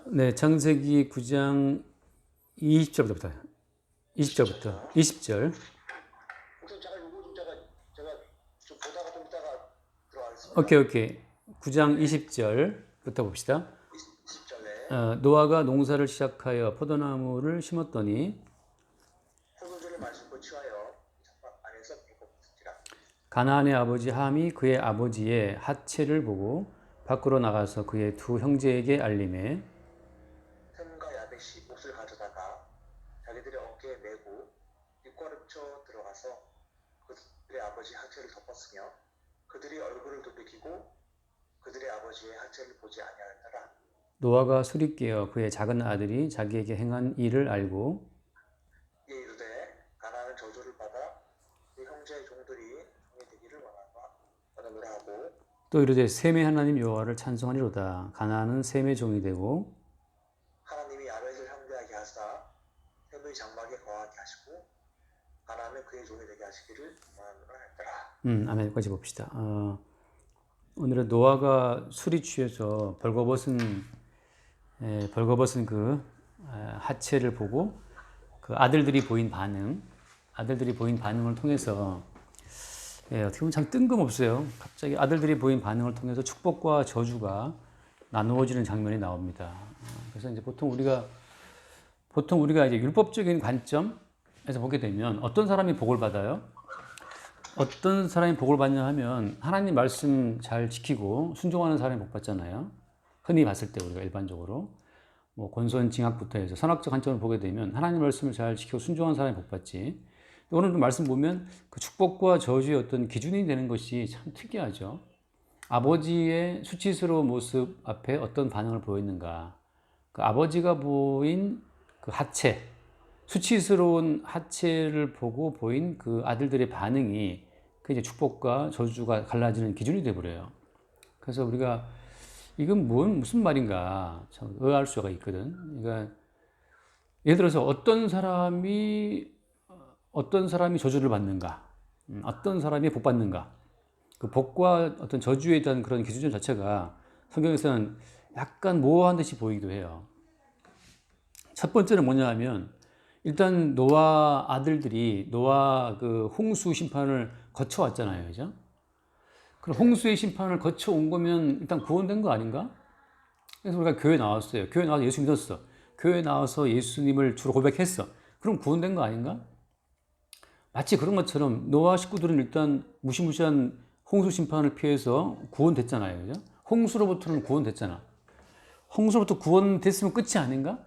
네, 창세기 9장 20절부터 20절부터 20절. 목사님 잠깐 요거 좀 제가 좀 보다가 좀 이따가 들어가겠습니다. 오케이. 9장 20절부터 봅시다. 20절에 노아가 농사를 시작하여 포도나무를 심었더니 포도주를 마시고 취하여 장막 안에서 배고픈지라. 가나안의 아버지 함이 그의 아버지의 하체를 보고 밖으로 나가서 그의 두 형제에게 알림해 셈과 야벳이 몫을 가져다가 자기들의 어깨에 메고 뒷걸음쳐 들어가서 그들의 아버지 하체를 덮었으며 그들이 얼굴을 돌이키고 그들의 아버지의 하체를 보지 아니하였더라. 노아가 술이 깨어 그의 작은 아들이 자기에게 행한 일을 알고 이에 이르되 가나안은 저주를 받아 그 형제의 종들이 종이 되기를 원하노라 하고 또 이르되 셈의 하나님 여호와를 찬송하리로다. 가나안은 셈의 종이 되고 하나님이 야벳을 형제하게 하사 셈의 장막에 거하게 하시고 가나안은 그의 종이 되게 하시기를 원하노라 했더라. 아멘. 여기까지 봅시다. 오늘은 노아가 술이 취해서 벌거벗은 그 하체를 보고 그 아들들이 보인 반응을 통해서 어떻게 보면 참 뜬금없어요. 갑자기 아들들이 보인 반응을 통해서 축복과 저주가 나누어지는 장면이 나옵니다. 그래서 이제 보통 우리가 이제 율법적인 관점에서 보게 되면 어떤 사람이 복을 받아요? 어떤 사람이 복을 받냐 하면 하나님 말씀 잘 지키고 순종하는 사람이 복 받잖아요. 흔히 봤을 때 우리가 일반적으로 뭐 권선징악부터 해서 선악적 관점을 보게 되면 하나님 말씀을 잘 지키고 순종하는 사람이 복 받지. 오늘 말씀 보면 그 축복과 저주의 어떤 기준이 되는 것이 참 특이하죠. 아버지의 수치스러운 모습 앞에 어떤 반응을 보였는가. 그 아버지가 보인 그 하체, 수치스러운 하체를 보고 보인 그 아들들의 반응이 그 이제 축복과 저주가 갈라지는 기준이 되어버려요. 그래서 우리가 이건 무슨 말인가 참 의아할 수가 있거든. 그러니까 예를 들어서 어떤 사람이 저주를 받는가, 어떤 사람이 복 받는가, 그 복과 어떤 저주에 대한 그런 기준 자체가 성경에서는 약간 모호한 듯이 보이기도 해요. 첫 번째는 뭐냐 하면 일단 노아 아들들이 노아 그 홍수 심판을 거쳐왔잖아요. 그죠? 그럼 홍수의 심판을 거쳐온 거면 일단 구원된 거 아닌가? 그래서 우리가 교회 나왔어요. 교회 나와서 예수 믿었어. 교회 나와서 예수님을 주로 고백했어. 그럼 구원된 거 아닌가? 마치 그런 것처럼 노아 식구들은 일단 무시무시한 홍수 심판을 피해서 구원됐잖아요. 그죠? 홍수로부터는 구원됐잖아. 홍수로부터 구원됐으면 끝이 아닌가?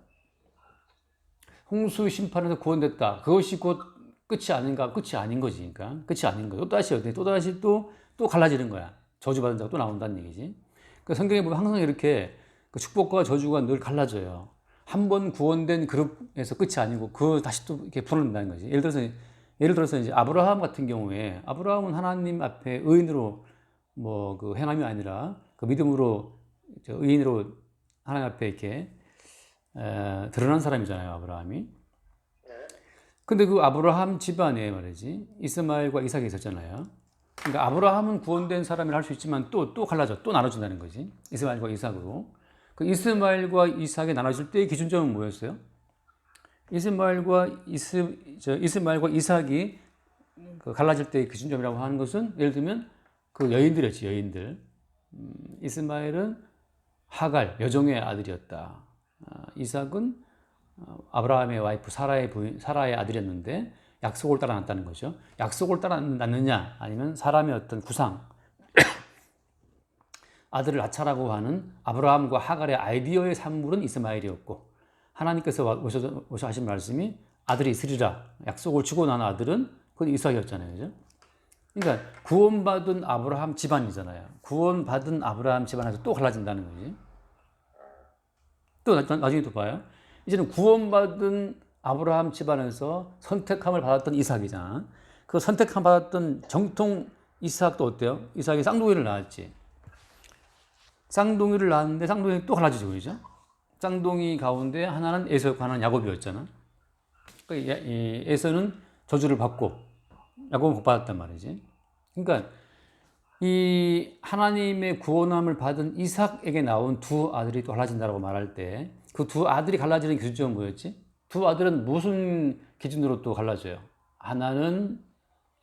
홍수 심판에서 구원됐다. 그것이 곧 끝이 아닌가? 끝이 아닌 거지. 그러니까 끝이 아닌 거야. 또다시 또 갈라지는 거야. 저주받은 자가 또 나온다는 얘기지. 그러니까 성경에 보면 항상 이렇게 그 축복과 저주가 늘 갈라져요. 한 번 구원된 그룹에서 끝이 아니고 그 다시 또 이렇게 풀어낸다는 거지. 예를 들어서 이제 아브라함 같은 경우에 아브라함은 하나님 앞에 의인으로 뭐 그 행함이 아니라 그 믿음으로 의인으로 하나님 앞에 이렇게 드러난 사람이잖아요, 아브라함이. 근데 그 아브라함 집안에 말이지 이스마엘과 이삭이 있었잖아요. 그러니까 아브라함은 구원된 사람이라 할 수 있지만 또 갈라져, 또 나눠진다는 거지. 이스마엘과 이삭으로. 그 이스마엘과 이삭이 나눠질 때의 기준점은 뭐였어요? 이스마엘과 이삭이 그 갈라질 때의 기준점이라고 하는 것은 예를 들면 그 여인들이었지, 여인들. 이스마엘은 하갈, 여종의 아들이었다. 이삭은 아브라함의 와이프 사라의 아들이었는데 약속을 따라 났다는 거죠. 약속을 따라 났느냐 아니면 사람의 어떤 구상 아들을 낳자라고 하는 아브라함과 하갈의 아이디어의 산물은 이스마엘이었고 하나님께서 오셔 하신 말씀이 아들이 있으리라 약속을 주고 난 아들은 그건 이삭이었잖아요. 그죠? 그러니까 구원받은 아브라함 집안이잖아요. 구원받은 아브라함 집안에서 또 갈라진다는 거지. 또 나중에 또 봐요. 이제는 구원받은 아브라함 집안에서 선택함을 받았던 이삭이잖아. 그 선택함 받았던 정통 이삭도 어때요? 이삭이 쌍둥이를 낳았지. 쌍둥이를 낳았는데 쌍둥이 또 갈라지죠, 그죠? 쌍둥이 가운데 하나는 에서였고 하나는 야곱이었잖아. 그러니까 에서는 저주를 받고 야곱은 복 받았단 말이지. 그러니까 이 하나님의 구원함을 받은 이삭에게 나온 두 아들이 또 갈라진다고 말할 때 그 두 아들이 갈라지는 기준점은 뭐였지? 두 아들은 무슨 기준으로 또 갈라져요? 하나는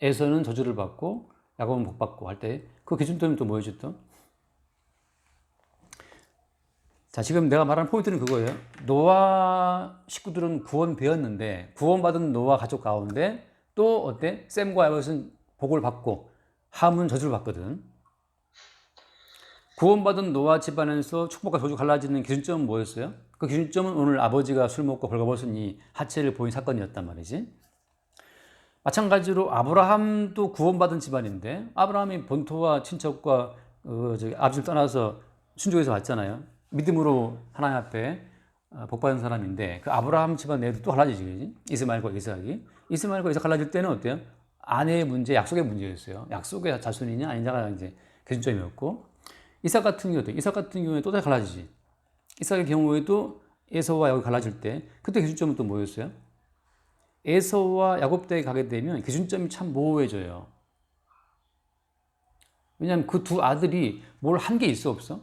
에서는 저주를 받고 야곱은 복 받고 할 때 그 기준점이 또 뭐였지 또? 자, 지금 내가 말하는 포인트는 그거예요. 노아 식구들은 구원되었는데 구원받은 노아 가족 가운데 또 어때? 셈과 야벳은 복을 받고 함은 저주를 받거든. 구원받은 노아 집안에서 축복과 저주 갈라지는 기준점은 뭐였어요? 그 기준점은 오늘 아버지가 술 먹고 벌거벗은 이 하체를 보인 사건이었단 말이지. 마찬가지로 아브라함도 구원받은 집안인데 아브라함이 본토와 친척과 아버지를 떠나서 순종해서 왔잖아요. 믿음으로 하나님 앞에 복받은 사람인데 그 아브라함 집안 내에도 또 갈라지지, 그지? 이스마엘과 이삭이. 이스마엘과 이삭 갈라질 때는 어때요? 아내의 문제, 약속의 문제였어요. 약속의 자손이냐 아니냐가 이제 기준점이었고, 이삭 같은 경우도 이삭 같은 경우에 또 다시 갈라지지. 이삭의 경우에도 에서와 야곱이 갈라질 때 그때 기준점은 또 뭐였어요? 에서와 야곱 때에 가게 되면 기준점이 참 모호해져요. 왜냐하면 그 두 아들이 뭘 한 게 있어 없어?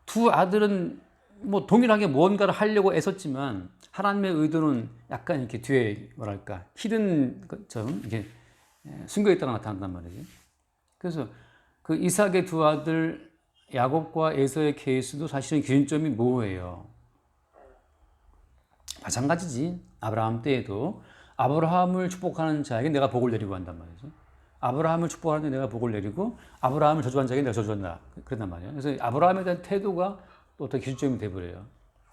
두 아들은 뭐 동일하게 무언가를 하려고 애썼지만 하나님의 의도는 약간 이렇게 뒤에 뭐랄까 히든 것처럼 이렇게 숨겨 있다가 나타난단 말이지. 그래서 그 이삭의 두 아들 야곱과 에서의 케이스도 사실은 기준점이 모호해요. 마찬가지지. 아브라함 때에도 아브라함을 축복하는 자에게 내가 복을 내리고 한단 말이죠. 아브라함을 축복하는 데 내가 복을 내리고 아브라함을 저주한 자에게 내가 저주한다. 그런단 말이에요. 그래서 아브라함에 대한 태도가 또 어떤 기준점이 돼버려요.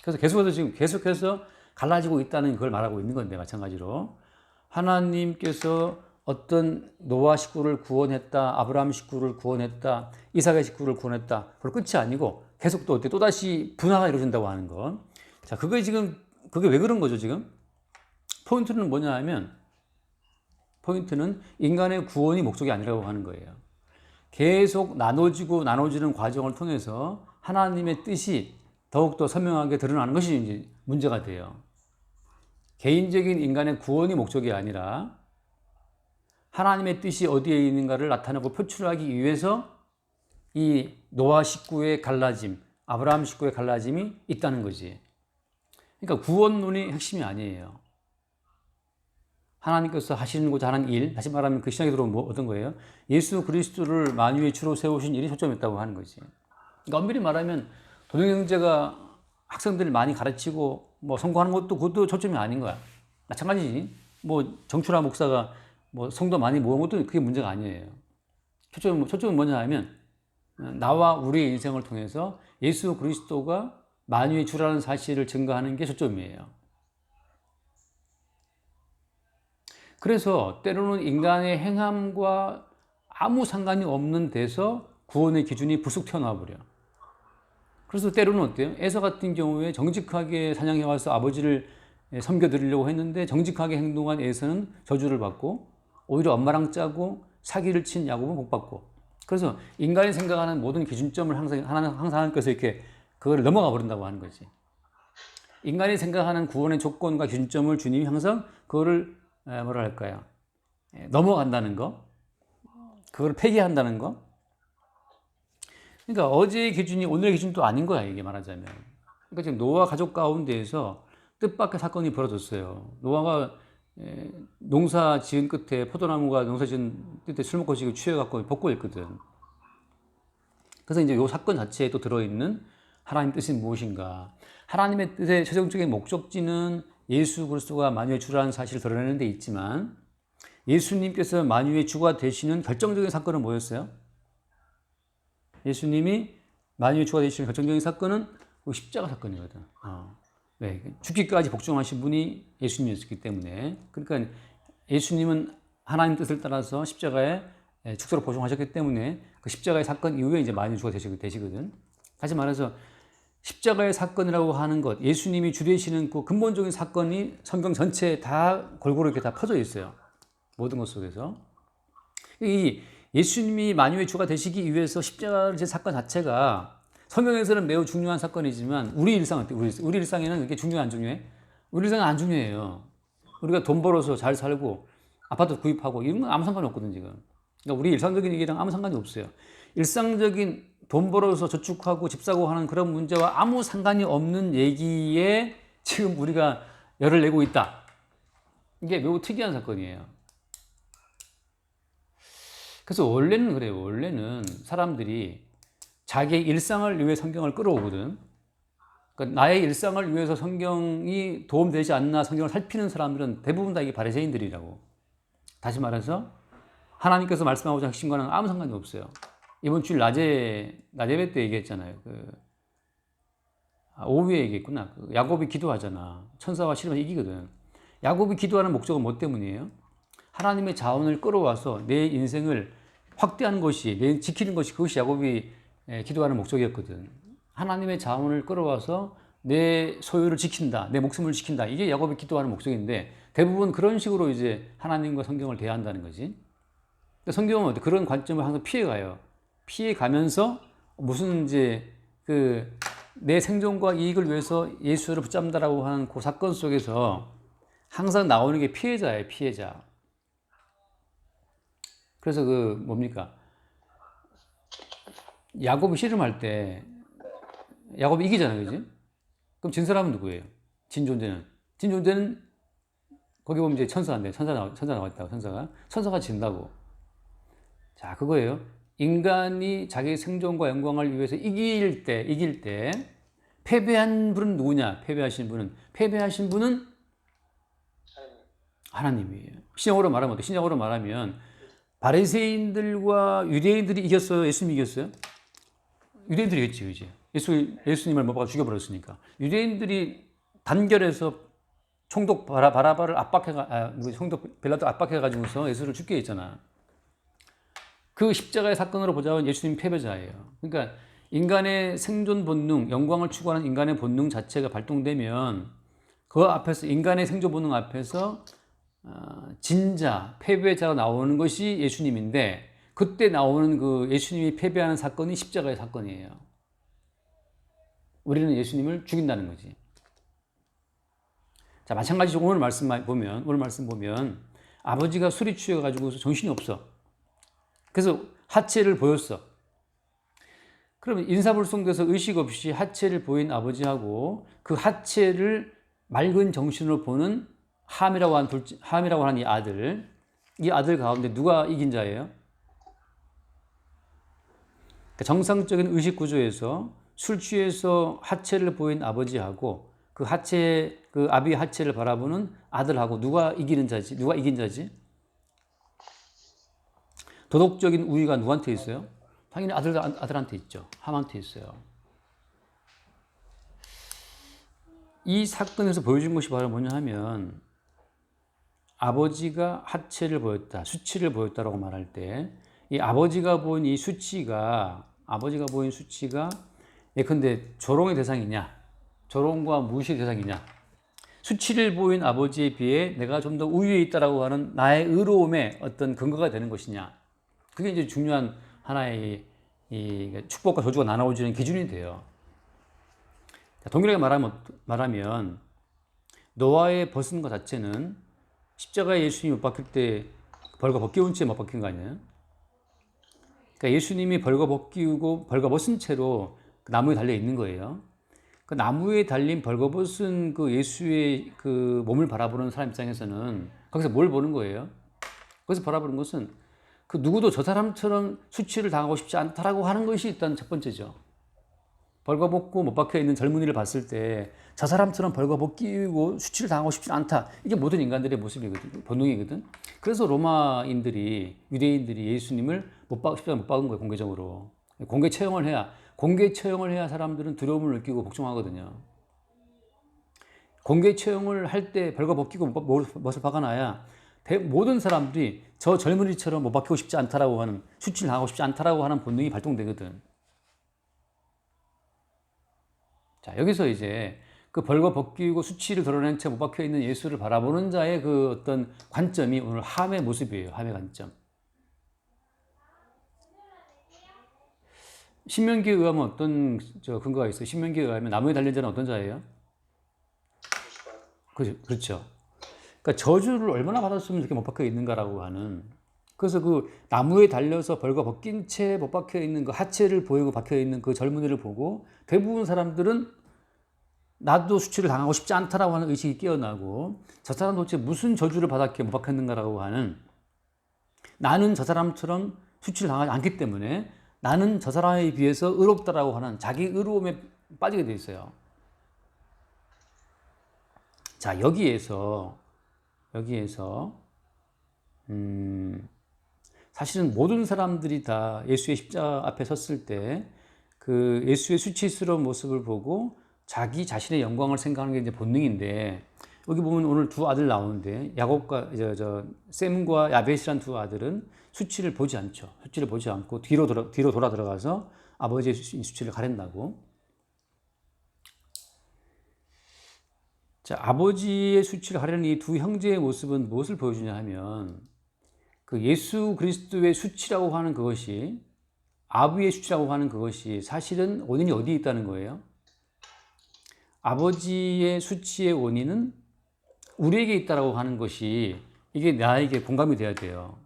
그래서 계속해서 갈라지고 있다는 그걸 말하고 있는 건데, 마찬가지로 하나님께서 어떤 노아 식구를 구원했다, 아브라함 식구를 구원했다, 이삭의 식구를 구원했다. 그걸 끝이 아니고 계속 또 어때? 또다시 분화가 이루어진다고 하는 것. 자, 그게 왜 그런 거죠, 지금? 포인트는 뭐냐 하면, 포인트는 인간의 구원이 목적이 아니라고 하는 거예요. 계속 나눠지는 과정을 통해서 하나님의 뜻이 더욱더 선명하게 드러나는 것이 이제 문제가 돼요. 개인적인 인간의 구원이 목적이 아니라 하나님의 뜻이 어디에 있는가를 나타내고 표출하기 위해서 이 노아 식구의 갈라짐, 아브라함 식구의 갈라짐이 있다는 거지. 그러니까 구원론이 핵심이 아니에요. 하나님께서 하시고자 하는 일, 다시 말하면 그 신약에 들어오면 어떤 거예요? 예수 그리스도를 만유의 주로 세우신 일이 초점이었다고 하는 거지. 그러니까 엄밀히 말하면 도덕경제가 학생들을 많이 가르치고 뭐 성공하는 것도 그것도 초점이 아닌 거야. 마찬가지지. 뭐 정춘하 목사가 뭐 성도 많이 모은 것도 그게 문제가 아니에요. 초점은 뭐냐 하면 나와 우리의 인생을 통해서 예수 그리스도가 만유의 주라는 사실을 증거하는 게 초점이에요. 그래서 때로는 인간의 행함과 아무 상관이 없는 데서 구원의 기준이 불쑥 튀어나와 버려. 그래서 때로는 어때요? 에서 같은 경우에 정직하게 사냥해 와서 아버지를 섬겨드리려고 했는데 정직하게 행동한 에서는 저주를 받고 오히려 엄마랑 짜고 사기를 친 야곱은 복 받고. 그래서 인간이 생각하는 모든 기준점을 항상 하나님께서 이렇게 그걸 넘어가 버린다고 하는 거지. 인간이 생각하는 구원의 조건과 기준점을 주님이 항상 그거를 뭐랄까요? 넘어간다는 거, 그걸 폐기한다는 거. 그러니까 어제의 기준이 오늘의 기준도 아닌 거야, 이게 말하자면. 그러니까 지금 노아 가족 가운데에서 뜻밖의 사건이 벌어졌어요. 노아가 농사 지은 끝에 포도나무가 농사 지은 끝에 술 먹고 지금 취해갖고 벗고 있거든. 그래서 이제 이 사건 자체에 또 들어있는 하나님 뜻이 무엇인가? 하나님의 뜻의 최종적인 목적지는 예수 그리스도가 만유의 주라는 사실을 드러내는 데 있지만 예수님께서 만유의 주가 되시는 결정적인 사건은 뭐였어요? 예수님이 만유의 주가 되시는 결정적인 사건은 십자가 사건이거든. 네, 죽기까지 복종하신 분이 예수님이었기 때문에. 그러니까 예수님은 하나님 뜻을 따라서 십자가에 죽도록 복종하셨기 때문에 그 십자가의 사건 이후에 이제 만유의 주가 되시거든. 다시 말해서 십자가의 사건이라고 하는 것, 예수님이 주 되시는 그 근본적인 사건이 성경 전체에 다 골고루 이렇게 다 퍼져 있어요. 모든 것 속에서. 이 예수님이 만유의 주가 되시기 위해서 십자가를 진 사건 자체가 성경에서는 매우 중요한 사건이지만 우리 일상은 우리 일상에는 그게 중요해 안 중요해? 우리 일상은 안 중요해요. 우리가 돈 벌어서 잘 살고 아파트 구입하고 이런 건 아무 상관이 없거든 지금. 그러니까 우리 일상적인 얘기랑 아무 상관이 없어요. 일상적인 돈 벌어서 저축하고 집 사고 하는 그런 문제와 아무 상관이 없는 얘기에 지금 우리가 열을 내고 있다. 이게 매우 특이한 사건이에요. 그래서 원래는 그래요. 원래는 사람들이 자기의 일상을 위해 성경을 끌어오거든. 그러니까 나의 일상을 위해서 성경이 도움되지 않나 성경을 살피는 사람들은 대부분 다 이게 바리새인들이라고. 다시 말해서 하나님께서 말씀하고자 하신 거는 아무 상관이 없어요. 이번 주일 낮에 예배 때 얘기했잖아요. 오후에 얘기했구나. 야곱이 기도하잖아. 천사와 씨름을 이기거든. 야곱이 기도하는 목적은 뭐 때문이에요? 하나님의 자원을 끌어와서 내 인생을 확대하는 것이, 내 지키는 것이, 그것이 야곱이 기도하는 목적이었거든. 하나님의 자원을 끌어와서 내 소유를 지킨다, 내 목숨을 지킨다. 이게 야곱이 기도하는 목적인데 대부분 그런 식으로 이제 하나님과 성경을 대한다는 거지. 성경은 그런 관점을 항상 피해가요. 피해가면서 무슨 이제 내 생존과 이익을 위해서 예수를 붙잡는다라고 하는 그 사건 속에서 항상 나오는 게 피해자예요, 피해자. 그래서 뭡니까? 야곱이 씨름할 때 야곱이 이기잖아요, 그지? 그럼 진 사람은 누구예요? 진 존재는 거기 보면 이제 천사인데 천사 나와 있다고 천사가 진다고. 자, 그거예요. 인간이 자기 생존과 영광을 위해서 이길 때 패배한 분은 누구냐? 패배하신 분은 하나님이에요. 신약으로 말하면 어때? 신약으로 말하면 바리새인들과 유대인들이 이겼어요? 예수님이 이겼어요? 유대인들이 이겼지, 그지? 예수님을 못 박아 죽여버렸으니까. 유대인들이 단결해서 총독 바라바를 총독 빌라도 압박해가지고서 예수를 죽게 했잖아. 그 십자가의 사건으로 보자면 예수님 패배자예요. 그러니까 인간의 생존 본능, 영광을 추구하는 인간의 본능 자체가 발동되면 그 앞에서 인간의 생존 본능 앞에서 진자, 패배자가 나오는 것이 예수님인데 그때 나오는 그 예수님이 패배하는 사건이 십자가의 사건이에요. 우리는 예수님을 죽인다는 거지. 자, 마찬가지로 오늘 말씀 보면 아버지가 술이 취해가지고 정신이 없어. 그래서 하체를 보였어. 그러면 인사불성돼서 의식 없이 하체를 보인 아버지하고 그 하체를 맑은 정신으로 보는 함이라고 하는 이 아들 가운데 누가 이긴 자예요? 그러니까 정상적인 의식 구조에서 술 취해서 하체를 보인 아버지하고 그 아비의 하체를 바라보는 아들하고 누가 이긴 자지? 도덕적인 우위가 누구한테 있어요? 당연히 아들한테 있죠. 함한테 있어요. 이 사건에서 보여준 것이 바로 뭐냐 하면 아버지가 하체를 보였다, 수치를 보였다라고 말할 때 이 아버지가 보인 수치가 예컨대 조롱의 대상이냐, 조롱과 무시의 대상이냐, 수치를 보인 아버지에 비해 내가 좀 더 우위에 있다라고 하는 나의 의로움의 어떤 근거가 되는 것이냐, 그게 이제 중요한 하나의 이 축복과 저주가 나눠지는 기준이 돼요. 동일하게 말하면 노아의 벗은 것 자체는 십자가에 예수님이 못 박힐 때 벌거 벗겨온 채 못 박힌 거 아니에요? 그러니까 예수님이 벌거 벗은 채로 그 나무에 달려 있는 거예요. 그 나무에 달린 벌거벗은 그 예수의 그 몸을 바라보는 사람 입장에서는 거기서 뭘 보는 거예요? 거기서 바라보는 것은 그 누구도 저 사람처럼 수치를 당하고 싶지 않다라고 하는 것이 일단 첫 번째죠. 벌거벗고 못 박혀 있는 젊은이를 봤을 때 저 사람처럼 벌거벗기고 수치를 당하고 싶지 않다. 이게 모든 인간들의 모습이거든, 본능이거든. 그래서 유대인들이 예수님을 십자가에 못 박은 거예요, 공개적으로. 공개 처형을 해야 사람들은 두려움을 느끼고 복종하거든요. 공개 처형을 할 때 벌거벗기고 못을 박아놔야 모든 사람들이 저 젊은이처럼 못 박히고 싶지 않다라고 하는, 수치를 당하고 싶지 않다라고 하는 본능이 발동되거든. 자, 여기서 이제 그 벌거벗기고 수치를 드러낸 채 못 박혀 있는 예수를 바라보는 자의 그 어떤 관점이 오늘 함의 모습이에요. 함의 관점. 신명기에 의하면 어떤 근거가 있어요? 신명기에 의하면 나무에 달린 자는 어떤 자예요? 그렇죠. 그러니까 저주를 얼마나 받았으면 이렇게 못 박혀 있는가라고 하는 그래서 그 나무에 달려서 벌거 벗긴 채 못 박혀 있는 그 하체를 보이고 박혀 있는 그 젊은이를 보고 대부분 사람들은 나도 수치를 당하고 싶지 않다라고 하는 의식이 깨어나고 저 사람 도대체 무슨 저주를 받았기에 못 박혔는가라고 하는 나는 저 사람처럼 수치를 당하지 않기 때문에 나는 저 사람에 비해서 의롭다라고 하는 자기 의로움에 빠지게 돼 있어요. 자, 여기에서 사실은 모든 사람들이 다 예수의 십자가 앞에 섰을 때 그 예수의 수치스러운 모습을 보고 자기 자신의 영광을 생각하는 게 이제 본능인데 여기 보면 오늘 두 아들 나오는데 야곱과 셈과 야벳이란 두 아들은 수치를 보지 않죠. 수치를 보지 않고 뒤로 돌아 들어가서 아버지의 수치를 가린다고. 자, 아버지의 수치를 가리는 이 두 형제의 모습은 무엇을 보여주냐 하면 그 예수 그리스도의 수치라고 하는 그것이 아비의 수치라고 하는 그것이 사실은 원인이 어디에 있다는 거예요? 아버지의 수치의 원인은 우리에게 있다라고 하는 것이 이게 나에게 공감이 돼야 돼요.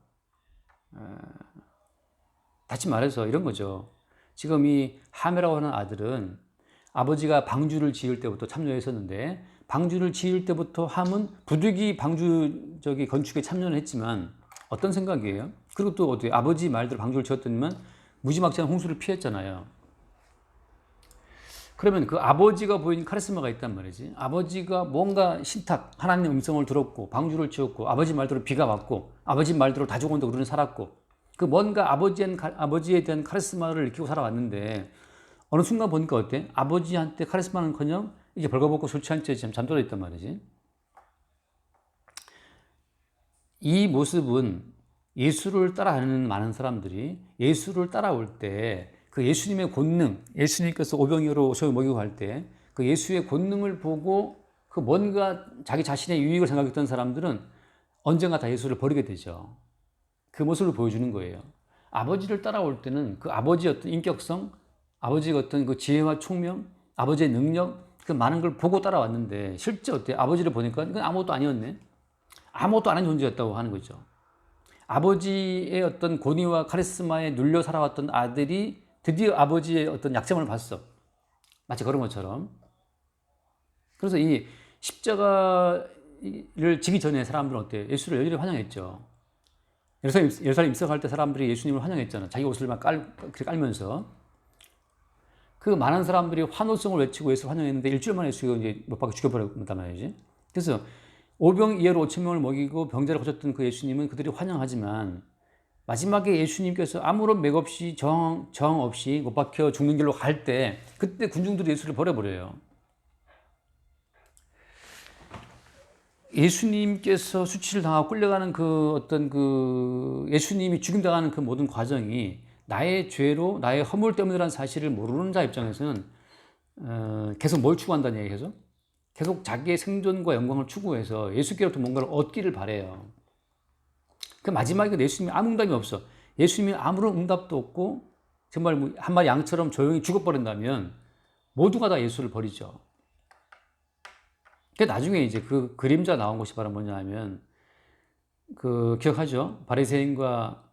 다시 말해서 이런 거죠. 지금 이 하메라고 하는 아들은 아버지가 방주를 지을 때부터 참여했었는데 방주를 지을 때부터 함은 부득이 방주 건축에 참여를 했지만 어떤 생각이에요? 그리고 또 어떻게 아버지 말대로 방주를 지었더니만 무지막지한 홍수를 피했잖아요. 그러면 그 아버지가 보인 카리스마가 있단 말이지. 아버지가 뭔가 신탁, 하나님의 음성을 들었고 방주를 지었고 아버지 말대로 비가 왔고 아버지 말대로 다죽온다 우리는 살았고 그 뭔가 아버지에 대한 카리스마를 느끼고 살아왔는데 어느 순간 보니까 어때? 아버지한테 카리스마는커녕 이게 벌거벗고 술 취한 채 지금 잠들어 있단 말이지. 이 모습은 예수를 따라하는 많은 사람들이 예수를 따라올 때 그 예수님의 권능, 예수님께서 오병이어로 소유 먹이고 갈 때 그 예수의 권능을 보고 그 뭔가 자기 자신의 유익을 생각했던 사람들은 언젠가 다 예수를 버리게 되죠. 그 모습을 보여주는 거예요. 아버지를 따라올 때는 그 아버지의 어떤 인격성, 아버지의 어떤 그 지혜와 총명, 아버지의 능력, 그 많은 걸 보고 따라왔는데 실제 어때? 아버지를 보니까 이건 아무것도 아니었네. 아무것도 아닌 존재였다고 하는 거죠. 아버지의 어떤 권위와 카리스마에 눌려 살아왔던 아들이 드디어 아버지의 어떤 약점을 봤어. 마치 그런 것처럼. 그래서 이 십자가를 지기 전에 사람들은 어때? 예수를 열렬히 환영했죠. 예루살렘 입성할 때 사람들이 예수님을 환영했잖아. 자기 옷을 막 깔면서. 그 많은 사람들이 환호성을 외치고 예수를 환영했는데 일주일 만에 예수가 이제 못 박혀 죽여버렸단 말이지. 그래서 오병이어로 5천 명을 먹이고 병자를 고쳤던 그 예수님은 그들이 환영하지만 마지막에 예수님께서 아무런 맥 없이 정 없이 못 박혀 죽는 길로 갈 때 그때 군중들이 예수를 버려버려요. 예수님께서 수치를 당하고 끌려가는 그 어떤 그 예수님이 죽임당하는 그 모든 과정이 나의 죄로 나의 허물 때문이라는 사실을 모르는 자 입장에서는 계속 뭘 추구한다는 얘기죠? 계속 자기의 생존과 영광을 추구해서 예수께로부터 뭔가를 얻기를 바래요. 그 마지막에 예수님이 아무 응답이 없어. 예수님이 아무런 응답도 없고 정말 한 마리 양처럼 조용히 죽어버린다면 모두가 다 예수를 버리죠. 그 나중에 이제 그 그림자 나온 것이 바로 뭐냐 하면 그 기억하죠? 바리새인과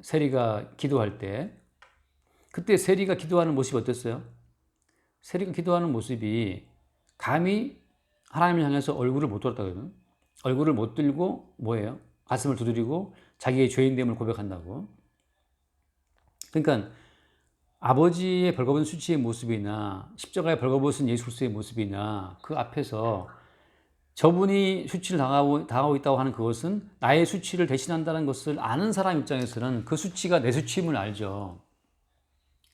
세리가 기도할 때 그때 세리가 기도하는 모습이 어땠어요? 세리가 기도하는 모습이 감히 하나님을 향해서 얼굴을 못 들었다거든요. 얼굴을 못 들고 뭐예요? 가슴을 두드리고 자기의 죄인됨을 고백한다고. 그러니까 아버지의 벌거벗은 수치의 모습이나 십자가에 벌거벗은 예수 그리스도의 모습이나 그 앞에서 저분이 수치를 당하고 있다고 하는 그것은 나의 수치를 대신한다는 것을 아는 사람 입장에서는 그 수치가 내 수치임을 알죠.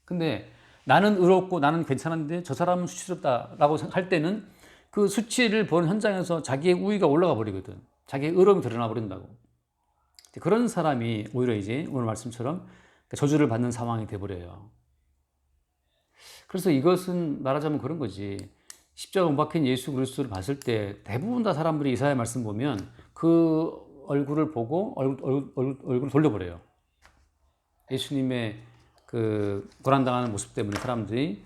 근데 나는 의롭고 나는 괜찮은데 저 사람은 수치스럽다라고 할 때는 그 수치를 보는 현장에서 자기의 우위가 올라가 버리거든. 자기의 의로움이 드러나 버린다고. 그런 사람이 오히려 이제 오늘 말씀처럼 저주를 받는 상황이 돼버려요. 그래서 이것은 말하자면 그런 거지. 십자가 못 박힌 예수 그리스도를 봤을 때 대부분 다 사람들이 이사야 말씀 보면 그 얼굴을 보고 얼굴을 돌려버려요. 예수님의 그 고난당하는 모습 때문에 사람들이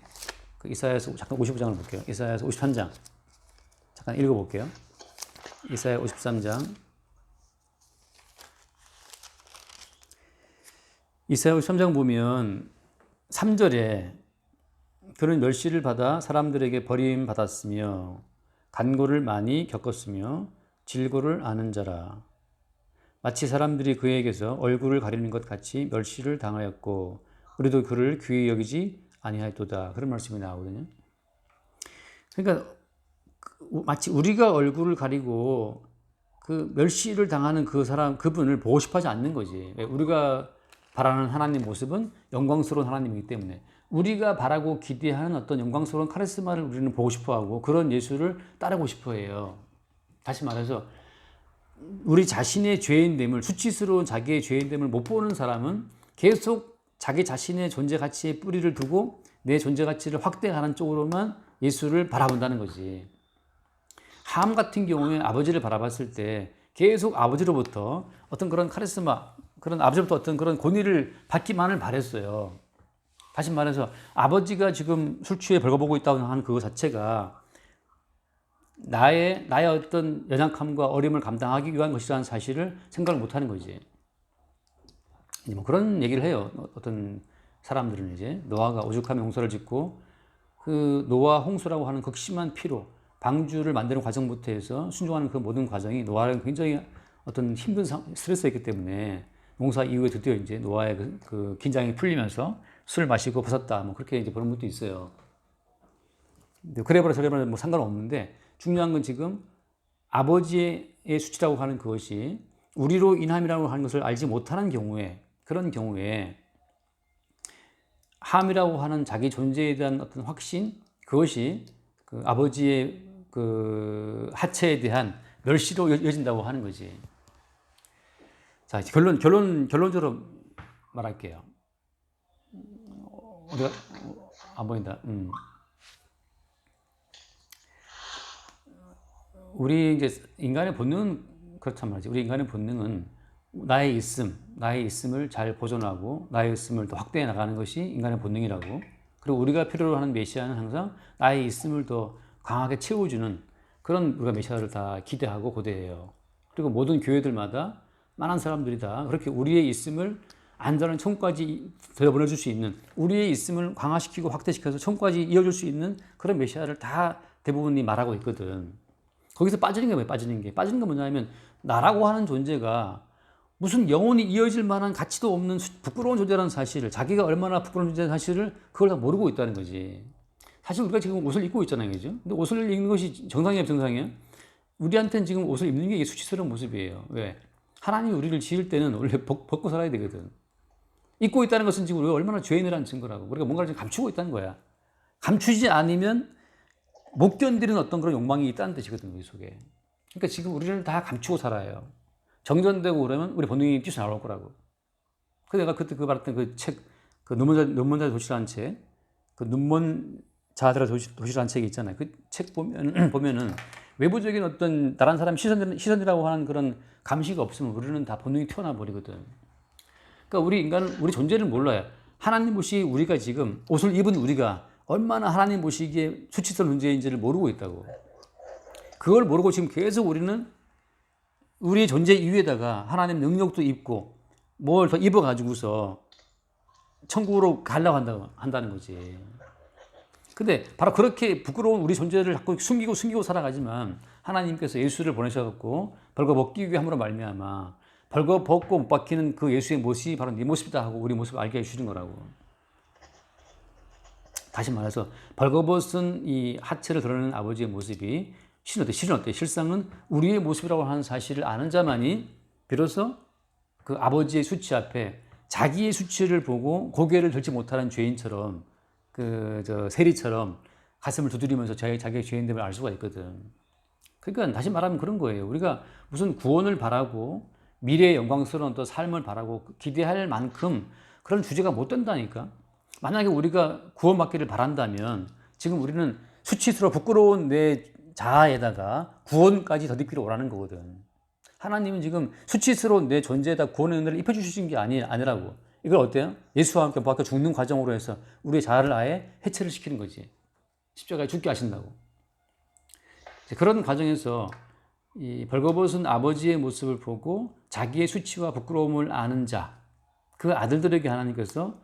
그 이사야서 잠깐 55장을 볼게요. 이사야서 53장 잠깐 읽어볼게요. 이사야 53장 이사야 3장 보면 3절에 그는 멸시를 받아 사람들에게 버림받았으며 간고를 많이 겪었으며 질고를 아는 자라. 마치 사람들이 그에게서 얼굴을 가리는 것 같이 멸시를 당하였고 우리도 그를 귀히 여기지 아니하였도다. 그런 말씀이 나오거든요. 그러니까 마치 우리가 얼굴을 가리고 그 멸시를 당하는 그 사람, 그분을 보고 싶어 하지 않는 거지. 우리가 바라는 하나님 모습은 영광스러운 하나님이기 때문에 우리가 바라고 기대하는 어떤 영광스러운 카리스마를 우리는 보고 싶어 하고 그런 예수를 따르고 싶어 해요. 다시 말해서 우리 자신의 죄인됨을, 수치스러운 자기의 죄인됨을 못 보는 사람은 계속 자기 자신의 존재 가치에 뿌리를 두고 내 존재 가치를 확대하는 쪽으로만 예수를 바라본다는 거지. 함 같은 경우에 아버지를 바라봤을 때 계속 아버지로부터 어떤 그런 카리스마, 그런 아버지로부터 어떤 그런 권위를 받기만을 바랬어요. 다시 말해서 아버지가 지금 술 취해 벌거보고 있다고 하는 그거 자체가 나의 어떤 연약함과 어려움을 감당하기 위한 것이라는 사실을 생각을 못 하는 거지. 뭐 그런 얘기를 해요. 어떤 사람들은 이제 노아가 오죽하면 홍수를 짓고 그 노아 홍수라고 하는 극심한 피로 방주를 만드는 과정부터 해서 순종하는 그 모든 과정이 노아는 굉장히 어떤 힘든 스트레스였기 때문에 농사 이후에 드디어 이제 노아의 그 긴장이 풀리면서 술을 마시고 벗었다. 뭐 그렇게 이제 보는 것도 있어요. 그래버려 저래버려 뭐 상관없는데 중요한 건 지금 아버지의 수치라고 하는 그것이 우리로 인함이라고 하는 것을 알지 못하는 경우에 그런 경우에 함이라고 하는 자기 존재에 대한 어떤 확신 그것이 그 아버지의 그 하체에 대한 멸시로 이어진다고 하는 거지. 자, 결론적으로 말할게요. 우리가 안 보인다. 우리 이제 인간의 본능은 그렇단 말이지. 우리 인간의 본능은 나의 있음을 잘 보존하고 나의 있음을 더 확대해 나가는 것이 인간의 본능이라고. 그리고 우리가 필요로 하는 메시아는 항상 나의 있음을 더 강하게 채워주는 그런 우리가 메시아를 다 기대하고 고대해요. 그리고 모든 교회들마다 많은 사람들이 다 그렇게 우리의 있음을 안전한 천국까지 들여보내줄 수 있는 우리의 있음을 강화시키고 확대시켜서 천국까지 이어줄 수 있는 그런 메시아를 다 대부분이 말하고 있거든. 거기서 빠지는 게 뭐예요? 빠지는 게 뭐냐면 나라고 하는 존재가 무슨 영원히 이어질 만한 가치도 없는 부끄러운 존재라는 사실을 자기가 얼마나 부끄러운 존재라는 사실을 그걸 다 모르고 있다는 거지. 사실 우리가 지금 옷을 입고 있잖아요, 그죠? 근데 옷을 입는 것이 정상이에요, 정상이에요? 우리한테는 지금 옷을 입는 게 수치스러운 모습이에요. 왜? 하나님이 우리를 지을 때는 원래 벗고 살아야 되거든. 입고 있다는 것은 지금 우리가 얼마나 죄인이라는 증거라고. 우리가 뭔가를 지금 감추고 있다는 거야. 감추지 않으면 못 견디는 어떤 그런 욕망이 있다는 뜻이거든, 우리 속에. 그러니까 지금 우리를 다 감추고 살아요. 정전되고 그러면 우리 본능이 뛰쳐나올 거라고. 그 내가 그때 그 말했던 그 책, 그 눈먼자의 도시라는 책, 그 눈먼 자들의 도시라는 책이 있잖아요. 그 책 보면은 외부적인 어떤 다른 사람 시선이라고 하는 그런 감시가 없으면 우리는 다 본능이 튀어나와 버리거든. 그러니까 우리 인간은 우리 존재를 몰라요. 하나님 보시 우리가 지금 옷을 입은 우리가 얼마나 하나님 보시기에 수치스러운 존재인지를 모르고 있다고. 그걸 모르고 지금 계속 우리는 우리의 존재 이유에다가 하나님 능력도 입고 뭘 더 입어가지고서 천국으로 가려고 한다는 거지. 근데 바로 그렇게 부끄러운 우리 존재를 자꾸 숨기고 살아가지만 하나님께서 예수를 보내셔갖고 벌거벗기 위해 함으로 말미암아 벌거벗고 못 박히는 그 예수의 모습이 바로 네 모습이다 하고 우리 모습을 알게 해주는 거라고. 다시 말해서 벌거벗은 이 하체를 드러내는 아버지의 모습이 실은 어때? 실상은 우리의 모습이라고 하는 사실을 아는 자만이 비로소 그 아버지의 수치 앞에 자기의 수치를 보고 고개를 들지 못하는 죄인처럼 세리처럼 가슴을 두드리면서 자기의 죄인됨을 알 수가 있거든. 그러니까 다시 말하면 그런 거예요. 우리가 무슨 구원을 바라고 미래의 영광스러운 또 삶을 바라고 기대할 만큼 그런 주제가 못 된다니까. 만약에 우리가 구원받기를 바란다면 지금 우리는 수치스러워 부끄러운 내 자아에다가 구원까지 덧입기로 오라는 거거든. 하나님은 지금 수치스러운 내 존재에다 구원의 은혜를 입혀주신 게 아니라고. 이걸 어때요? 예수와 함께 부활과 죽는 과정으로 해서 우리의 자아를 아예 해체를 시키는 거지. 십자가에 죽게 하신다고. 그런 과정에서 이 벌거벗은 아버지의 모습을 보고 자기의 수치와 부끄러움을 아는 자, 그 아들들에게 하나님께서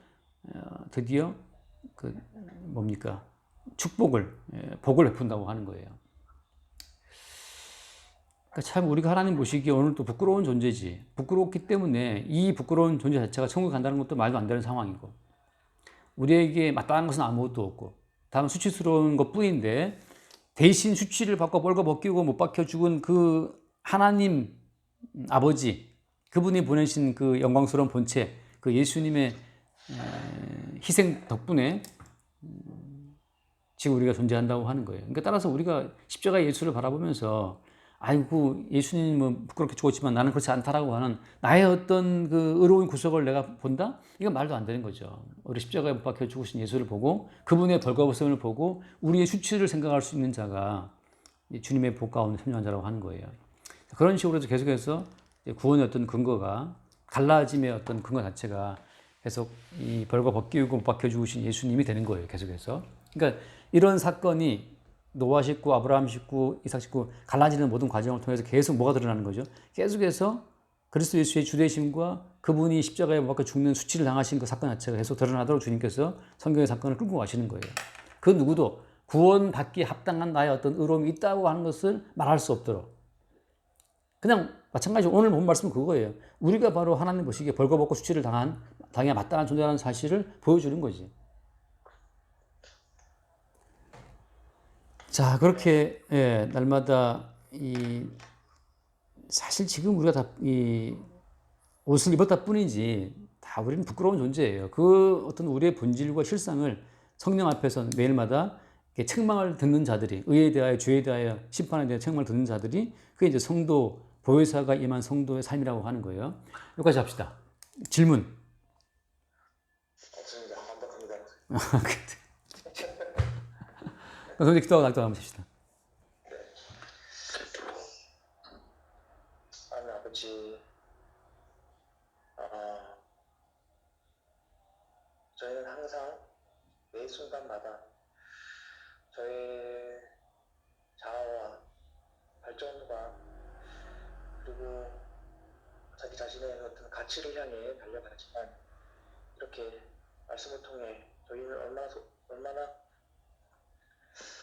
드디어 그 뭡니까? 축복을, 복을 베푼다고 하는 거예요. 그러니까 참 우리가 하나님 보시기에 오늘 또 부끄러운 존재지. 부끄럽기 때문에 이 부끄러운 존재 자체가 천국 간다는 것도 말도 안 되는 상황이고, 우리에게 마땅한 것은 아무것도 없고, 다만 수치스러운 것 뿐인데, 대신 수치를 받고 벌거 벗기고 못 박혀 죽은 그 하나님 아버지, 그분이 보내신 그 영광스러운 본체, 그 예수님의 희생 덕분에 지금 우리가 존재한다고 하는 거예요. 그러니까 따라서 우리가 십자가 예수를 바라보면서 아이고 예수님은 부끄럽게 죽었지만 나는 그렇지 않다라고 하는 나의 어떤 그 의로운 구석을 내가 본다? 이건 말도 안 되는 거죠. 우리 십자가에 못 박혀 죽으신 예수를 보고 그분의 벌거벗음을 보고 우리의 수치를 생각할 수 있는 자가 주님의 복 가운데 참여한 자라고 하는 거예요. 그런 식으로 해서 계속해서 구원의 어떤 근거가 갈라짐의 어떤 근거 자체가 계속 이 벌거벗기고 못 박혀 죽으신 예수님이 되는 거예요. 계속해서. 그러니까 이런 사건이 노아 식구, 아브라함 식구, 이삭 식구 갈라지는 모든 과정을 통해서 계속 뭐가 드러나는 거죠? 계속해서 그리스도 예수의 주되심과 그분이 십자가에 못 박혀 죽는 수치를 당하신 그 사건 자체가 계속 드러나도록 주님께서 성경의 사건을 끌고 가시는 거예요. 그 누구도 구원받기에 합당한 나의 어떤 의로움이 있다고 하는 것을 말할 수 없도록. 그냥 마찬가지로 오늘 본 말씀은 그거예요. 우리가 바로 하나님 보시기에 벌거벗고 수치를 당해 마땅한 존재라는 사실을 보여주는 거지. 자, 그렇게 날마다 사실 지금 우리가 다 옷을 입었다 뿐이지 다 우리는 부끄러운 존재예요. 그 어떤 우리의 본질과 실상을 성령 앞에서 매일마다 책망을 듣는 자들이, 의에 대하여 죄에 대하여 심판에 대해 책망을 듣는 자들이 그게 이제 성도 보혜사가 임한 성도의 삶이라고 하는 거예요. 여기까지 합시다. 질문. 없습니다. 완벽합니다. 선생님 기도하고 한번 합시다. 하나님 아버지, 저희는 항상 매 순간마다 저의 자아와 발전과 그리고 자기 자신의 어떤 가치를 향해 달려가지만 이렇게 말씀을 통해 저희는 얼마나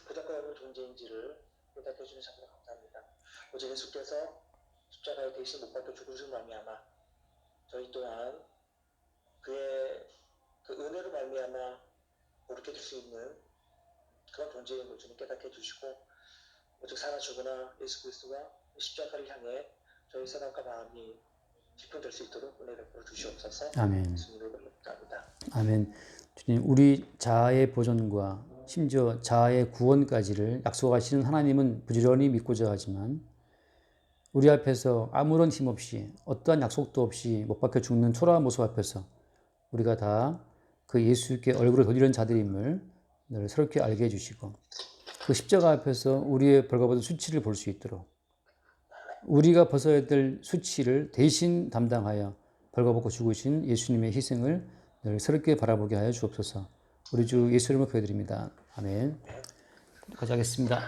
부족한 없는 존재인지를 깨닫게 해주는 참으로 감사합니다. 오직 예수께서 십자가에 대신 못 박혀 죽으심을 말미암아 저희 또한 그의 그 은혜로 말미암아 거룩해 질 수 있는 그런 존재임을 주님 깨닫게 해주시고 오직 살아 죽으나 예수 그리스도가 십자가를 향해 저희 생각과 마음이 깊어질 수 있도록 은혜 베풀어 주시옵소서. 아멘. 예수님으로 기도합니다. 아멘. 주님, 우리 자아의 보존과 심지어 자아의 구원까지를 약속하시는 하나님은 부지런히 믿고자 하지만 우리 앞에서 아무런 힘 없이 어떠한 약속도 없이 못 박혀 죽는 초라한 모습 앞에서 우리가 다 그 예수께 얼굴을 돌리는 자들임을 늘 새롭게 알게 해주시고 그 십자가 앞에서 우리의 벌거벗은 수치를 볼 수 있도록 우리가 벗어야 될 수치를 대신 담당하여 벌거벗고 죽으신 예수님의 희생을 늘 새롭게 바라보게 하여 주옵소서. 우리 주 예수 이름으로 기도드립니다. 아멘. 가져가겠습니다.